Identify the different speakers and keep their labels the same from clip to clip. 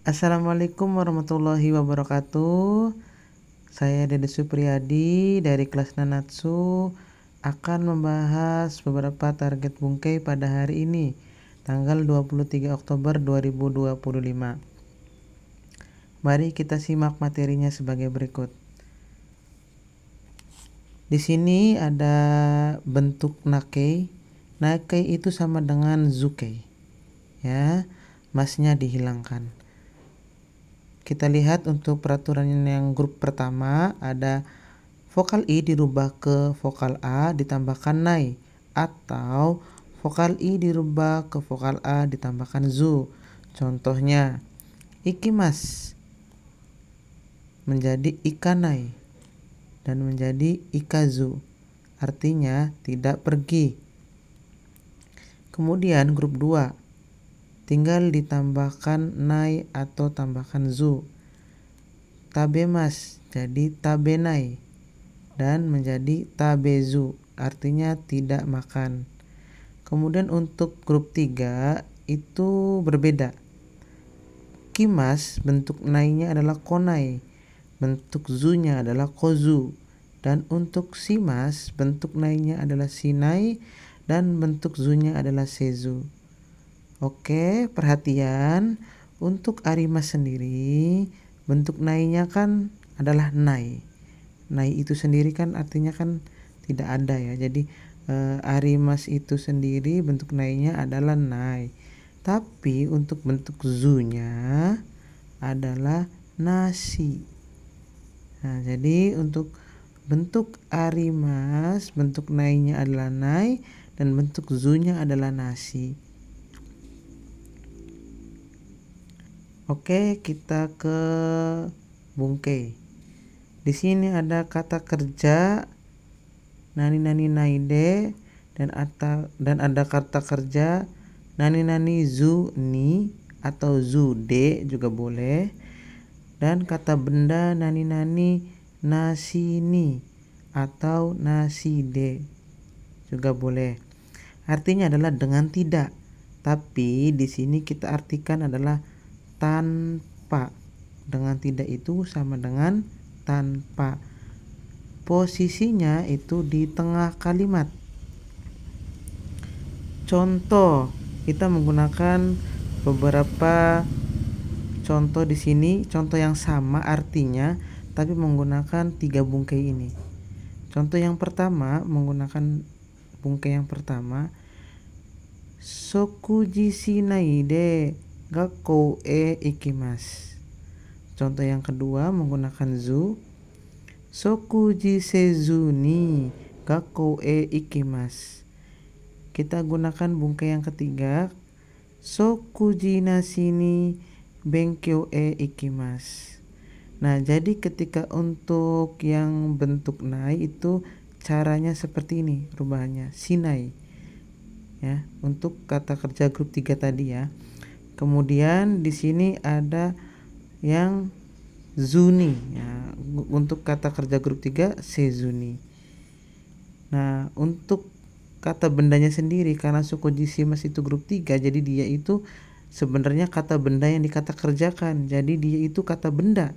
Speaker 1: Assalamualaikum warahmatullahi wabarakatuh. Saya Dede Supriyadi dari kelas Nanatsu akan membahas beberapa target bungkei pada hari ini, tanggal 23 Oktober 2025. Mari kita simak materinya sebagai berikut. Di sini ada bentuk nakei. Nakei itu sama dengan zukei. Ya, masnya dihilangkan. Kita lihat untuk peraturan yang grup pertama ada vokal I dirubah ke vokal A ditambahkan nai, atau vokal I dirubah ke vokal A ditambahkan zu. Contohnya ikimas menjadi ikanai dan menjadi ikazu, artinya tidak pergi. Kemudian grup 2, tinggal ditambahkan nai atau tambahkan zu. Tabemas jadi tabenai dan menjadi tabezu, artinya tidak makan. Kemudian untuk grup 3 itu berbeda. Kimas bentuk nainya adalah konai, bentuk zunya adalah kozu, dan untuk simas bentuk nainya adalah sinai dan bentuk zunya adalah sezu. Oke, perhatian, untuk arimas sendiri bentuk nainya kan adalah nai. Nai itu sendiri kan artinya kan tidak ada ya. Jadi arimas itu sendiri bentuk nainya adalah nai. Tapi untuk bentuk zunya adalah nasi. Nah, jadi untuk bentuk arimas bentuk nainya adalah nai dan bentuk zunya adalah nasi. Oke, kita ke bungkei. Di sini ada kata kerja nani nani naide dan ada kata kerja nani nani zu ni atau zu de juga boleh, dan kata benda nani nani nasi ni atau nasi de juga boleh. Artinya adalah dengan tidak. Tapi di sini kita artikan adalah tanpa. Dengan tidak itu sama dengan tanpa. Posisinya itu di tengah kalimat. Contoh, kita menggunakan beberapa contoh di sini, contoh yang sama artinya tapi menggunakan 3 bungkei ini. Contoh yang pertama menggunakan bungkei yang pertama, sokuji shinai de gakkou e ikimasu. Contoh yang kedua menggunakan zu, sokuji sezu ni gakkou e ikimasu. Kita gunakan bungkei yang ketiga, sokuji nashi ni benkyou e ikimasu. Nah, jadi ketika untuk yang bentuk nai itu caranya seperti ini perubahannya, sinai. Ya, untuk kata kerja grup 3 tadi ya. Kemudian di sini ada yang zuni ya, untuk kata kerja grup 3 sezuni. Nah, untuk kata bendanya sendiri karena suku jisimas itu grup 3, jadi dia itu sebenarnya kata benda yang dikata kerjakan. Jadi dia itu kata benda.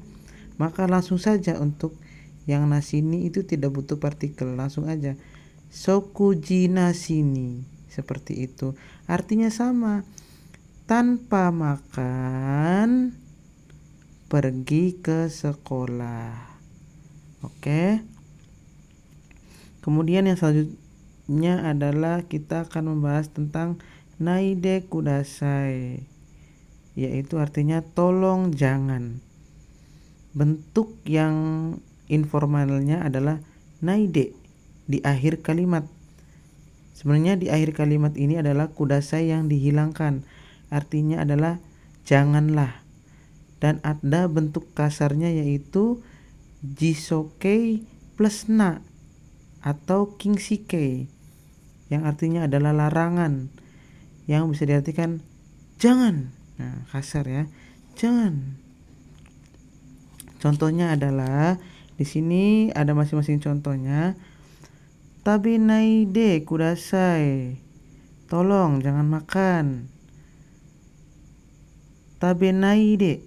Speaker 1: Maka langsung saja untuk yang nasini itu tidak butuh partikel, langsung aja sokuji nasini, seperti itu. Artinya sama, tanpa makan pergi ke sekolah. Oke. Kemudian yang selanjutnya adalah kita akan membahas tentang naide kudasai, yaitu artinya tolong jangan. Bentuk yang informalnya adalah naide di akhir kalimat. Sebenarnya di akhir kalimat ini adalah kudasai yang dihilangkan. Artinya adalah janganlah. Dan ada bentuk kasarnya yaitu jisokei plus na atau kingshikei, yang artinya adalah larangan, yang bisa diartikan jangan. Nah, kasar ya, jangan. Contohnya adalah di sini ada masing-masing contohnya. Tabinai de kudasai, tolong jangan makan. Tabenai de,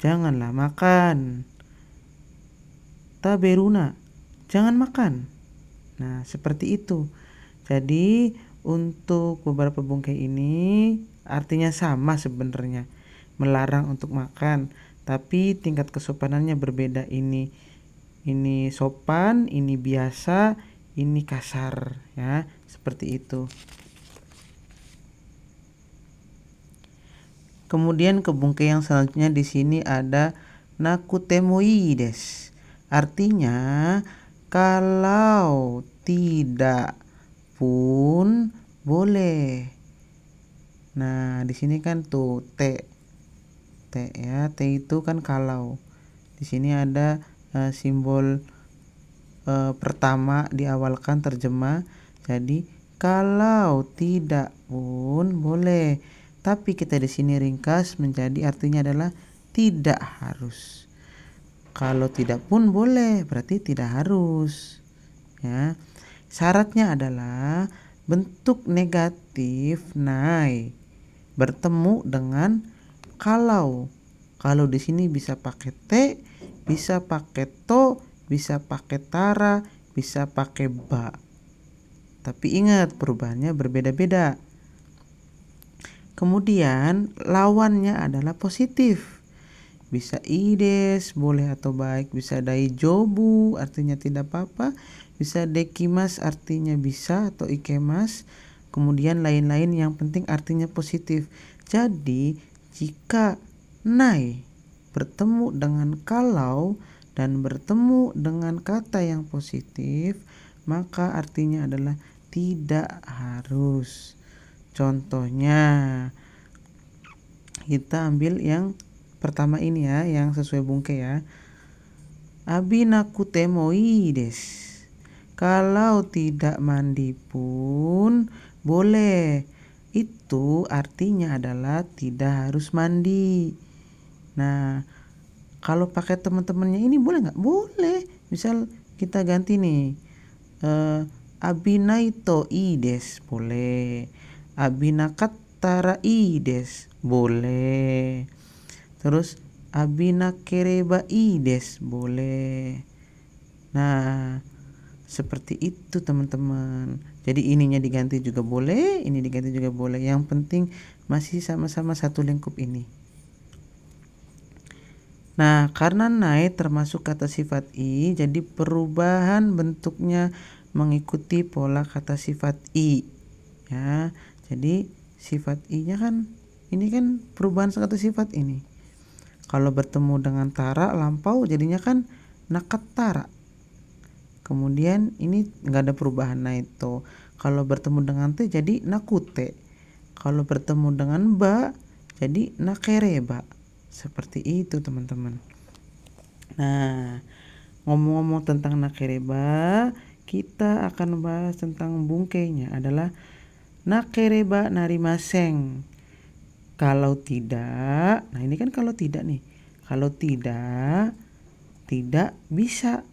Speaker 1: janganlah makan. Taberuna, jangan makan. Nah, seperti itu. Jadi untuk beberapa bungkai ini artinya sama sebenarnya, melarang untuk makan, tapi tingkat kesopanannya berbeda. Ini sopan, ini biasa, ini kasar, ya, seperti itu. Kemudian ke bungkai yang selanjutnya di sini ada nakutemoi desu. Artinya kalau tidak pun boleh. Nah, di sini kan tuh T ya, T itu kan kalau. Di sini ada simbol pertama diawalkan terjemah. Jadi kalau tidak pun boleh. Tapi kita di sini ringkas menjadi artinya adalah tidak harus. Kalau tidak pun boleh, berarti tidak harus. Ya. Syaratnya adalah bentuk negatif nai bertemu dengan kalau. Kalau di sini bisa pakai T, bisa pakai to, bisa pakai tara, bisa pakai ba. Tapi ingat perubahannya berbeda-beda. Kemudian lawannya adalah positif. Bisa ides, boleh atau baik. Bisa daijobu, artinya tidak apa-apa. Bisa dekimas, artinya bisa atau ikemas. Kemudian lain-lain yang penting artinya positif. Jadi jika nai bertemu dengan kalau dan bertemu dengan kata yang positif, maka artinya adalah tidak harus. Contohnya kita ambil yang pertama ini ya, yang sesuai bungkai ya. Abi nakutemoi desu. Kalau tidak mandi pun boleh. Itu artinya adalah tidak harus mandi. Nah, kalau pakai teman-temannya ini boleh nggak? Boleh. Misal kita ganti nih. Abinaito ides boleh. Abinakattara ides boleh. Terus abinakereba ides boleh. Nah, seperti itu teman-teman. Jadi ininya diganti juga boleh, ini diganti juga boleh. Yang penting masih sama-sama satu lingkup ini. Nah, karena nai termasuk kata sifat i, jadi perubahan bentuknya mengikuti pola kata sifat i. Ya, jadi sifat i-nya kan ini kan perubahan kata sifat ini. Kalau bertemu dengan tara lampau jadinya kan nakattara. Kemudian ini nggak ada perubahan naito. Kalau bertemu dengan T jadi nakute. Kalau bertemu dengan ba jadi nakereba. Seperti itu teman-teman. Nah, ngomong-ngomong tentang nakereba, kita akan bahas tentang bungkainya adalah nakereba narimaseng. Kalau tidak, nah ini kan kalau tidak nih. Kalau tidak bisa.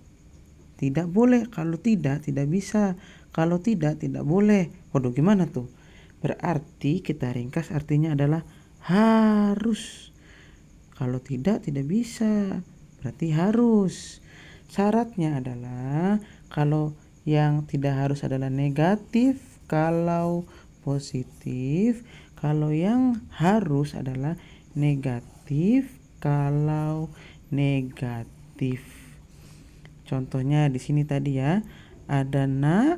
Speaker 1: Tidak boleh. Kalau tidak bisa. Kalau tidak boleh. Waduh, gimana tuh? Berarti kita ringkas artinya adalah harus. Kalau tidak bisa. Berarti harus. Syaratnya adalah kalau yang tidak harus adalah negatif, kalau positif, kalau yang harus adalah negatif, kalau negatif. Contohnya di sini tadi ya, ada na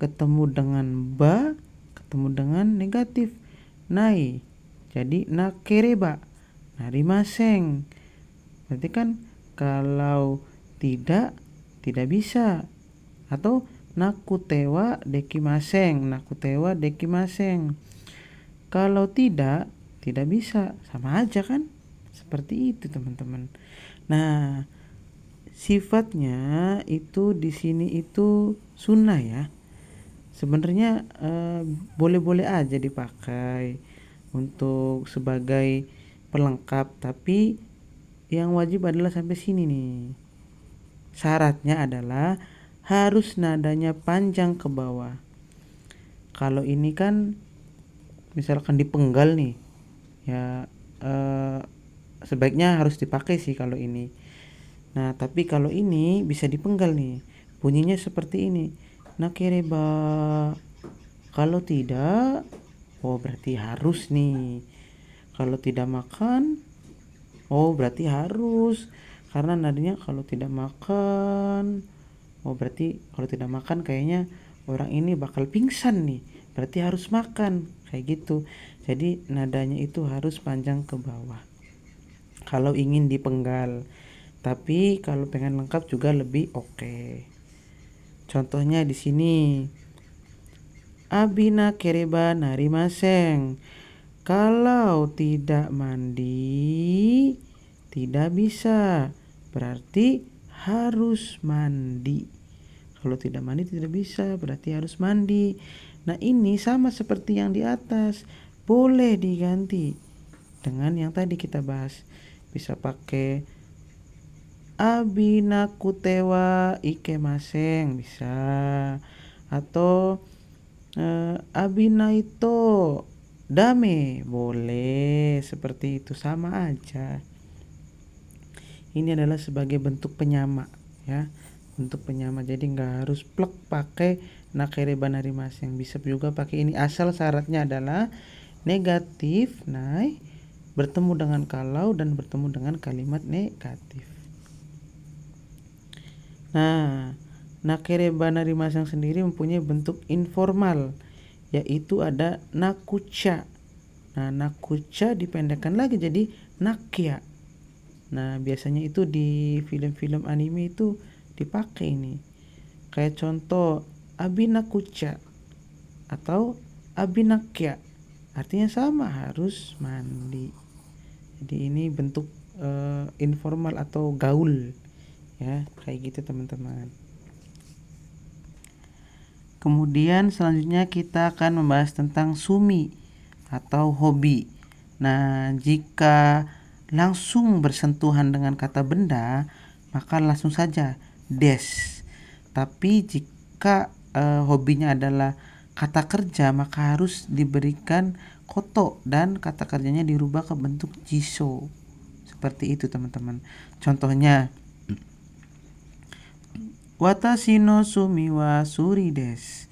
Speaker 1: ketemu dengan ba, ketemu dengan negatif, nai. Jadi nakereba, narimaseng. Berarti kan kalau tidak bisa. Atau nakutewa dekimaseng. Kalau tidak bisa, sama aja kan? Seperti itu teman-teman. Nah, sifatnya itu di sini itu sunnah ya. Sebenarnya boleh-boleh aja dipakai untuk sebagai pelengkap, tapi yang wajib adalah sampai sini nih. Syaratnya adalah harus nadanya panjang ke bawah. Kalau ini kan misalkan dipenggal nih ya, sebaiknya harus dipakai sih kalau ini. Nah, tapi kalau ini bisa dipenggal nih. Bunyinya seperti ini. Nakereba. Kalau tidak, oh berarti harus nih. Kalau tidak makan, oh berarti harus. Karena nadanya kalau tidak makan, oh berarti kalau tidak makan kayaknya orang ini bakal pingsan nih. Berarti harus makan. Kayak gitu. Jadi nadanya itu harus panjang ke bawah. Kalau ingin dipenggal. Tapi kalau pengen lengkap juga lebih oke. Contohnya di sini. Abina kereba narimaseng. Kalau tidak mandi, tidak bisa. Berarti harus mandi. Kalau tidak mandi tidak bisa, berarti harus mandi. Nah, ini sama seperti yang di atas. Boleh diganti dengan yang tadi kita bahas. Bisa pakai abina kutewa ikemaseng, bisa. Atau abina itu dame, boleh. Seperti itu, sama aja. Ini adalah sebagai bentuk penyama ya, bentuk penyama. Jadi nggak harus plek pakai nakereba narimaseng, bisa juga pakai ini, asal syaratnya adalah negatif nai bertemu dengan kalau dan bertemu dengan kalimat negatif. Nah, nakereba narimaseng sendiri mempunyai bentuk informal, yaitu ada nakucha. Nah, nakucha dipendekkan lagi jadi nakya. Nah, biasanya itu di film-film anime itu dipakai ini. Kayak contoh abinakucha atau abinakya. Artinya sama, harus mandi. Jadi ini bentuk informal atau gaul. Ya, kayak gitu teman-teman. Kemudian selanjutnya kita akan membahas tentang sumi atau hobi. Nah, jika langsung bersentuhan dengan kata benda, maka langsung saja des. Tapi jika hobinya adalah kata kerja, maka harus diberikan koto dan kata kerjanya dirubah ke bentuk jiso. Seperti itu teman-teman. Contohnya, watashi no sumi wa suri desu.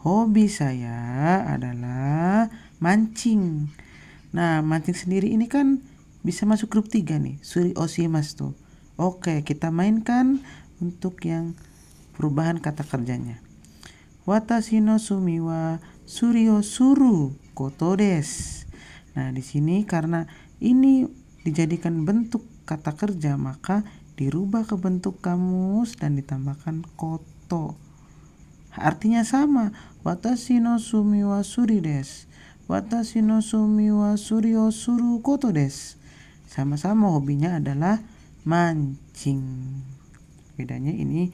Speaker 1: Hobi saya adalah mancing. Nah, mancing sendiri ini kan bisa masuk grup 3 nih, suri oshimasu tuh. Oke, kita mainkan untuk yang perubahan kata kerjanya. Watashi no sumi wa suri o suru koto desu. Nah, di sini karena ini dijadikan bentuk kata kerja, maka dirubah ke bentuk kamus dan ditambahkan koto. Artinya sama, watashi no sumi wa suri desu. Watashi no sumi wa suri o suru koto desu. Sama-sama hobinya adalah mancing. Bedanya ini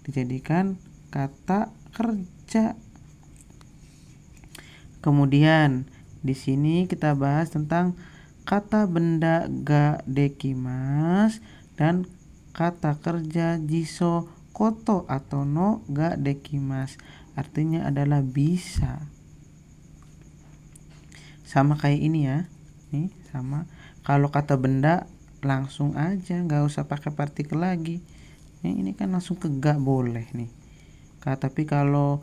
Speaker 1: dijadikan kata kerja. Kemudian di sini kita bahas tentang kata benda ga dekimasu dan kata kerja jiso koto atau no ga dekimasu. Artinya adalah bisa. Sama kayak ini ya. Nih, sama. Kalau kata benda langsung aja, nggak usah pakai partikel lagi. Ini kan langsung ke ga boleh nih. Tapi kalau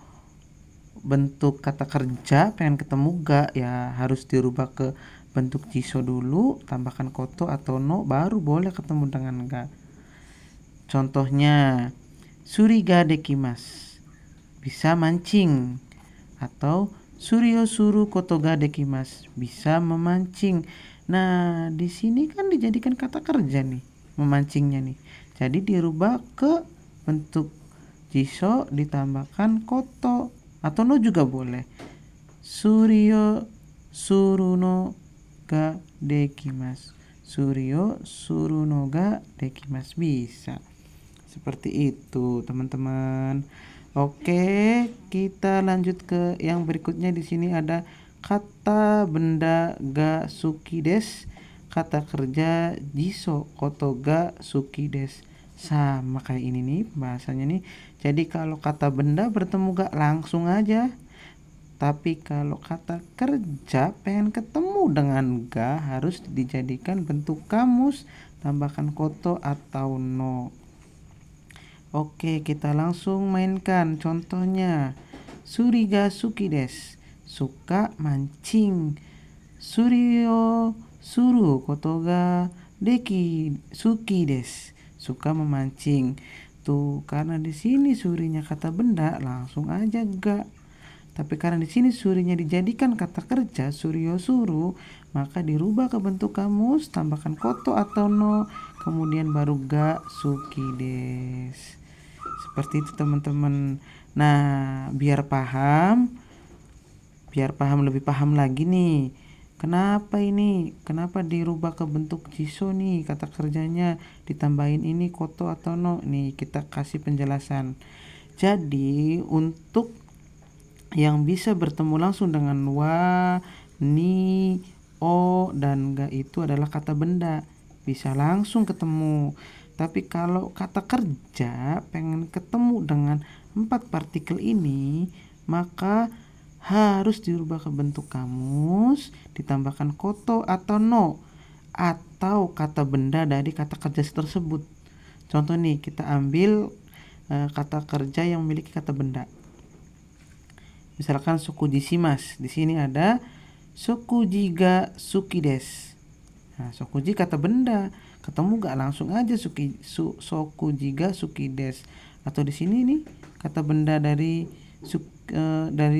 Speaker 1: bentuk kata kerja pengen ketemu ga, ya harus dirubah ke bentuk jiso dulu, tambahkan koto atau no, baru boleh ketemu dengan ga. Contohnya, suri ga dekimasu, bisa mancing. Atau suri o suru koto ga dekimasu, bisa memancing. Nah, di sini kan dijadikan kata kerja nih, memancingnya nih. Jadi dirubah ke bentuk jiso ditambahkan koto atau no juga boleh. Surio suruno ga dekimasu. Surio suruno ga dekimasu, bisa. Seperti itu, teman-teman. Oke, kita lanjut ke yang berikutnya. Di sini ada kata benda ga suki desu, kata kerja jiso koto ga suki desu. Sama kayak ini nih bahasanya nih. Jadi kalau kata benda bertemu ga, langsung aja Tapi kalau kata kerja pengen ketemu dengan ga harus dijadikan bentuk kamus, tambahkan koto atau no. Oke, kita langsung mainkan contohnya. Suri ga suki desu, suka mancing. Suri o suru koto ga suki desu, suka memancing. Tuh, karena di sini surinya kata benda, langsung aja ga. Tapi karena di sini surinya dijadikan kata kerja, suryo suru, maka dirubah ke bentuk kamus, tambahkan koto atau no, kemudian baru ga suki des. Seperti itu teman-teman. Nah, biar lebih paham lagi nih. Kenapa dirubah ke bentuk jiso nih, kata kerjanya ditambahin ini koto atau no. Nih kita kasih penjelasan. Jadi untuk yang bisa bertemu langsung dengan wa, ni, o, dan ga itu adalah kata benda, bisa langsung ketemu. Tapi kalau kata kerja pengen ketemu dengan 4 partikel ini, maka harus dirubah ke bentuk kamus, ditambahkan koto atau no, atau kata benda dari kata kerja tersebut. Contoh nih, kita ambil kata kerja yang memiliki kata benda. Misalkan sokuji shimasu. Di sini ada sokuji ga suki desu. Nah, sokuji kata benda, ketemu gak langsung aja sokuji ga suki desu. Atau di sini nih kata benda dari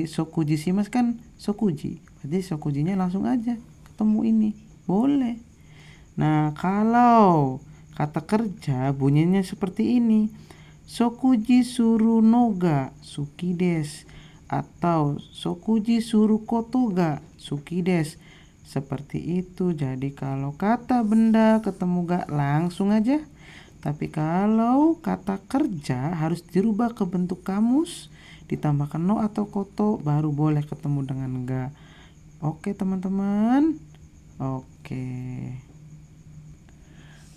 Speaker 1: sokuji shimasu kan sokuji. Berarti sokujinya langsung aja ketemu ini. Boleh. Nah, kalau kata kerja bunyinya seperti ini. Sokuji suru no ga suki desu, atau sokuji suru koto ga suki desu. Seperti itu. Jadi kalau kata benda ketemu ga langsung aja. Tapi kalau kata kerja harus dirubah ke bentuk kamus, ditambahkan no atau koto, baru boleh ketemu dengan ga. Oke teman-teman. Oke.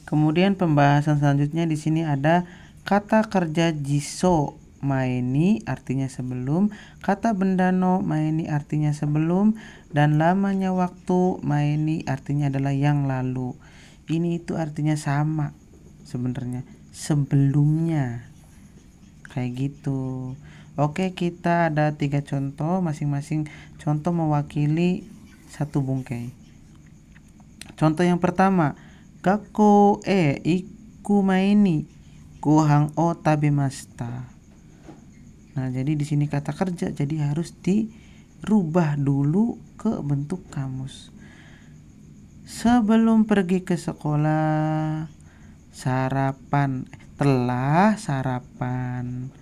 Speaker 1: Kemudian pembahasan selanjutnya di sini ada kata kerja jiso maeni artinya sebelum, kata benda no maeni artinya sebelum, dan lamanya waktu maeni artinya adalah yang lalu. Ini itu artinya sama sebenarnya, sebelumnya, kayak gitu. Oke, kita ada 3 contoh, masing-masing contoh mewakili satu bungkai. Contoh yang pertama, gakko e iku maeni gohan o tabemashita. Nah, jadi di sini kata kerja, jadi harus dirubah dulu ke bentuk kamus. Sebelum pergi ke sekolah, telah sarapan.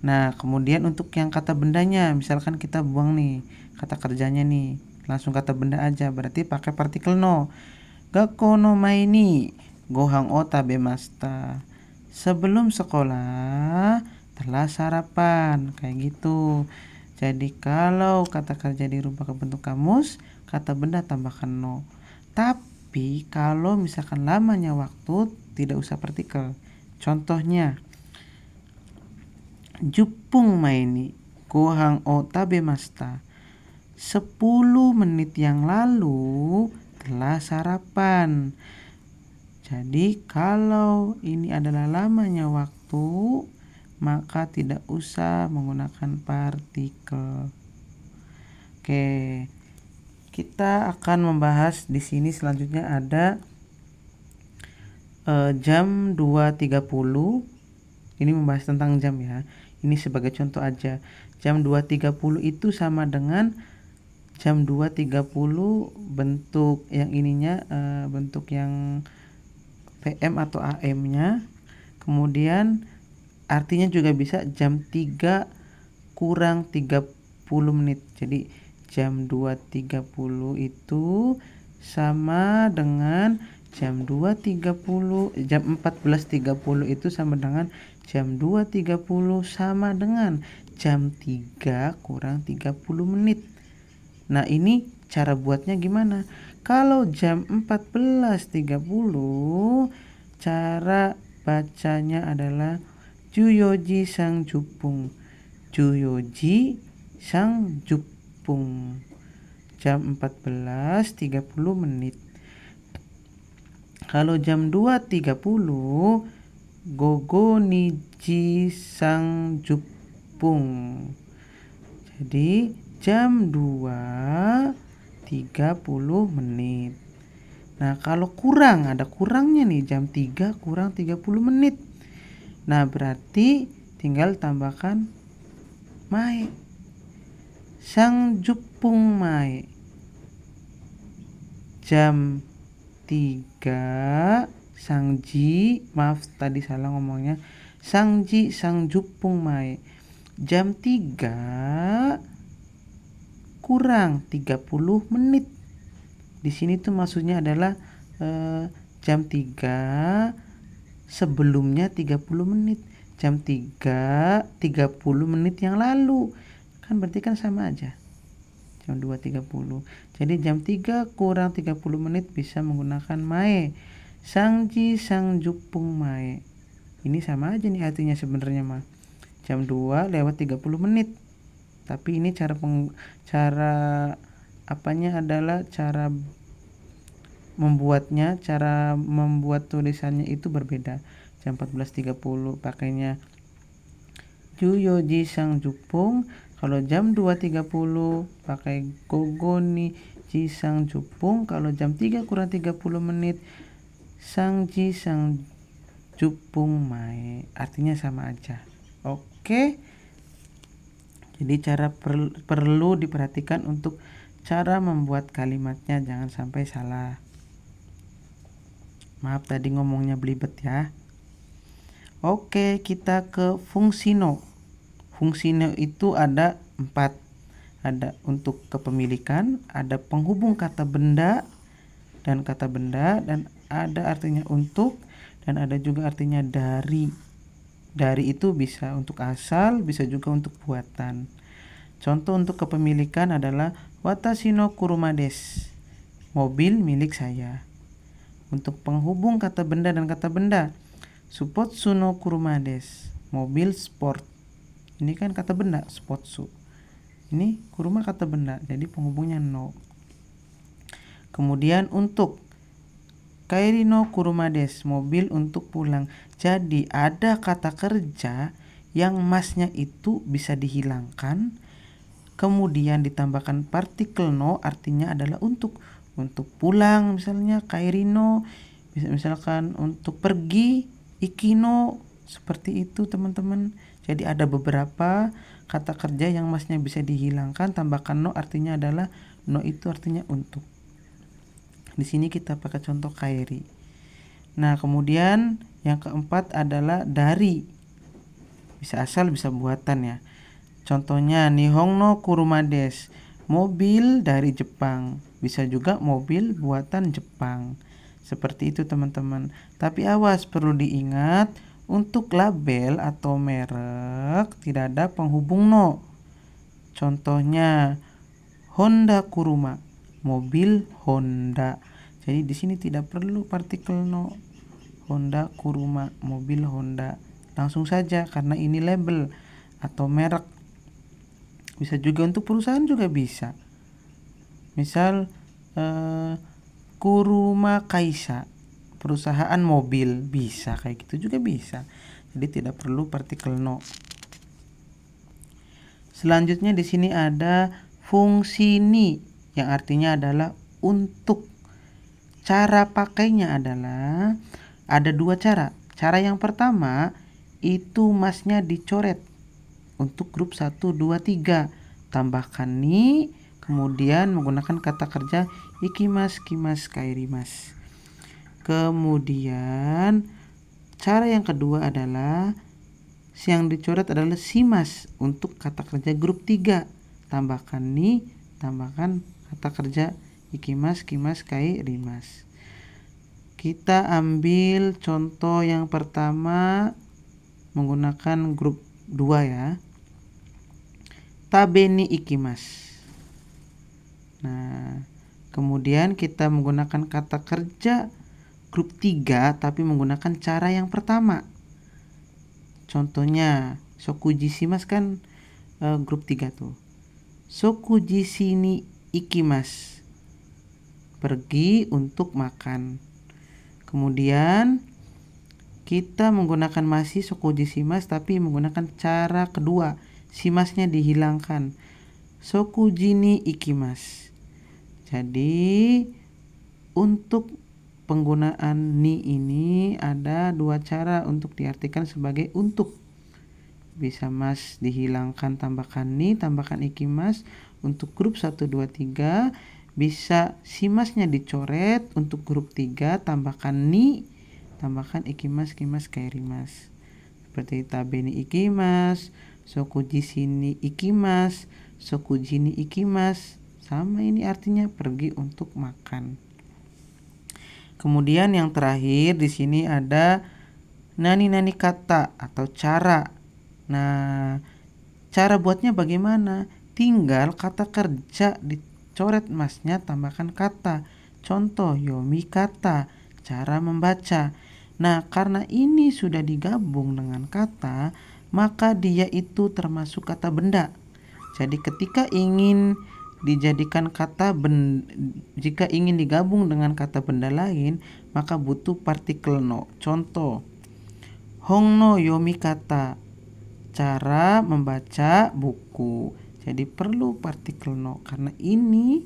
Speaker 1: Nah, kemudian untuk yang kata bendanya, misalkan kita buang nih kata kerjanya nih, langsung kata benda aja, berarti pakai partikel no. Gakko no maeni gohan o tabemashita. Sebelum sekolah telah sarapan, kayak gitu. Jadi kalau kata kerja dirubah ke bentuk kamus, kata benda tambahkan no. Tapi kalau misalkan lamanya waktu, tidak usah partikel. Contohnya, Jupung maeni gohan o tabemashita. 10 menit yang lalu telah sarapan. Jadi kalau ini adalah lamanya waktu, maka tidak usah menggunakan partikel. Oke, kita akan membahas di sini selanjutnya ada jam 2.30. Ini membahas tentang jam ya. Ini sebagai contoh aja. Jam 2.30 itu sama dengan jam 2.30 bentuk yang ininya, bentuk yang PM atau AM-nya. Kemudian artinya juga bisa jam 3 kurang 30 menit. Jadi jam 2.30 itu sama dengan jam 2.30, jam 14.30 itu sama dengan jam 2.30 sama dengan jam 3 kurang 30 menit. Nah, ini cara buatnya gimana? Kalau jam 14.30, cara bacanya adalah Juyoji sang jupung. Juyoji sang Jepung. Jam 14.30 menit. Kalau jam 2.30 Gogo Niji Sang Jepung. Jadi jam 2.30 menit. Nah, kalau kurang, ada kurangnya nih, jam 3 kurang 30 menit. Nah, berarti tinggal tambahkan mae. Sang Jepung mae. Jam 3 Sangji, maaf tadi salah ngomongnya. Sangji Sang Jepung mae. Jam 3 kurang 30 menit. Di sini tuh maksudnya adalah jam 3 sebelumnya 30 menit. Jam 3 30 menit yang lalu. Kan berarti kan sama aja. Jam 2.30. Jadi jam 3 kurang 30 menit bisa menggunakan mae. Sangji Sang Jepung mae. Ini sama aja nih artinya sebenarnya mah. Jam 2 lewat 30 menit. Tapi ini cara apanya adalah cara membuat tulisannya itu berbeda. Jam 14.30 pakainya Juyoji Sang Jepung. Kalau jam 2.30 pakai Gogo Niji Sang Jepung. Kalau jam 3 kurang 30 menit Sangji Sang Jepung mae. Artinya sama aja. Oke. Jadi perlu diperhatikan untuk cara membuat kalimatnya, jangan sampai salah. Maaf tadi ngomongnya belibet ya. Oke, kita ke fungsi no. Fungsi no itu ada 4. Ada untuk kepemilikan, ada penghubung kata benda, dan ada artinya untuk, dan ada juga artinya dari. Dari itu bisa untuk asal, bisa juga untuk buatan. Contoh untuk kepemilikan adalah watashi no kuruma desu. Mobil milik saya. Untuk penghubung kata benda dan kata benda, suppotsu no kuruma desu. Mobil sport. Ini kan kata benda, spotsu. Ini kuruma kata benda, jadi penghubungnya no. Kemudian untuk kairi no kuruma desu, mobil untuk pulang. Jadi ada kata kerja yang masnya itu bisa dihilangkan, kemudian ditambahkan partikel no, artinya adalah untuk pulang, misalnya kairi no, misalkan untuk pergi ikino, seperti itu teman-teman. Jadi ada beberapa kata kerja yang masnya bisa dihilangkan, tambahkan no, artinya adalah no itu artinya untuk. Di sini kita pakai contoh kairi. Nah, kemudian yang keempat adalah dari. Bisa asal, bisa buatan ya. Contohnya Nihon no kuruma desu. Mobil dari Jepang. Bisa juga mobil buatan Jepang. Seperti itu teman-teman. Tapi awas, perlu diingat untuk label atau merek tidak ada penghubung no. Contohnya Honda Kuruma, mobil Honda. Jadi di sini tidak perlu partikel no. Honda Kuruma, mobil Honda. Langsung saja karena ini label atau merek. Bisa juga untuk perusahaan juga bisa. Misal Kuruma Kaisa, perusahaan mobil, bisa kayak gitu juga bisa. Jadi tidak perlu partikel no. Selanjutnya di sini ada fungsi ni yang artinya adalah untuk. Cara pakainya adalah ada 2 cara. Cara yang pertama itu masnya dicoret untuk grup 1, 2, 3. Tambahkan ni, kemudian menggunakan kata kerja ikimas, kimas, kairimas. Kemudian cara yang kedua adalah yang dicoret adalah simas untuk kata kerja grup 3. Tambahkan ni, tambahkan kata kerja ikimas, kimas, kairimas. Kita ambil contoh yang pertama menggunakan grup 2 ya. Tabe ni ikimas. Nah, kemudian kita menggunakan kata kerja grup 3 tapi menggunakan cara yang pertama. Contohnya shokuji shimasu kan grup 3 tuh. Sokuji ni ikimasu. Pergi untuk makan. Kemudian kita menggunakan masih sokuji shimasu tapi menggunakan cara kedua. Shimasnya dihilangkan. Sokuji ni ikimasu. Jadi untuk penggunaan ni ini ada dua cara untuk diartikan sebagai untuk. Bisa mas dihilangkan, tambahkan ni, tambahkan ikimasu. Untuk grup 1, 2, 3 bisa shimasnya dicoret. Untuk grup 3 tambahkan ni, tambahkan ikimasu, kimasu, kaerimasu. Seperti tabe ni ikimasu, sokuji ni ikimasu, sokuji ni ikimasu. Sama ini artinya pergi untuk makan. Kemudian yang terakhir di sini ada nani kata atau cara. Nah, cara buatnya bagaimana? Tinggal kata kerja dicoret masnya, tambahkan kata. Contoh yomi kata, cara membaca. Nah, karena ini sudah digabung dengan kata, maka dia itu termasuk kata benda. Jadi ketika ingin dijadikan jika ingin digabung dengan kata benda lain, maka butuh partikel no. Contoh, hong no yomi kata, cara membaca buku. Jadi perlu partikel no karena ini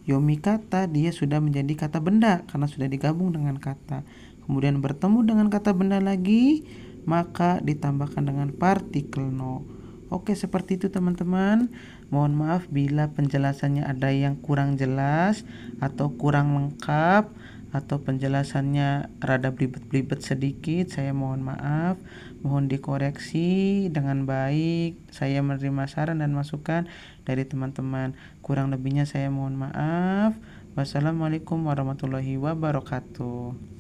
Speaker 1: yomi kata dia sudah menjadi kata benda karena sudah digabung dengan kata. Kemudian bertemu dengan kata benda lagi, maka ditambahkan dengan partikel no. Oke, seperti itu teman-teman. Mohon maaf bila penjelasannya ada yang kurang jelas atau kurang lengkap atau penjelasannya rada belibet-belibet sedikit. Saya mohon maaf. Mohon dikoreksi dengan baik. Saya menerima saran dan masukan dari teman-teman. Kurang lebihnya saya mohon maaf. Wassalamualaikum warahmatullahi wabarakatuh.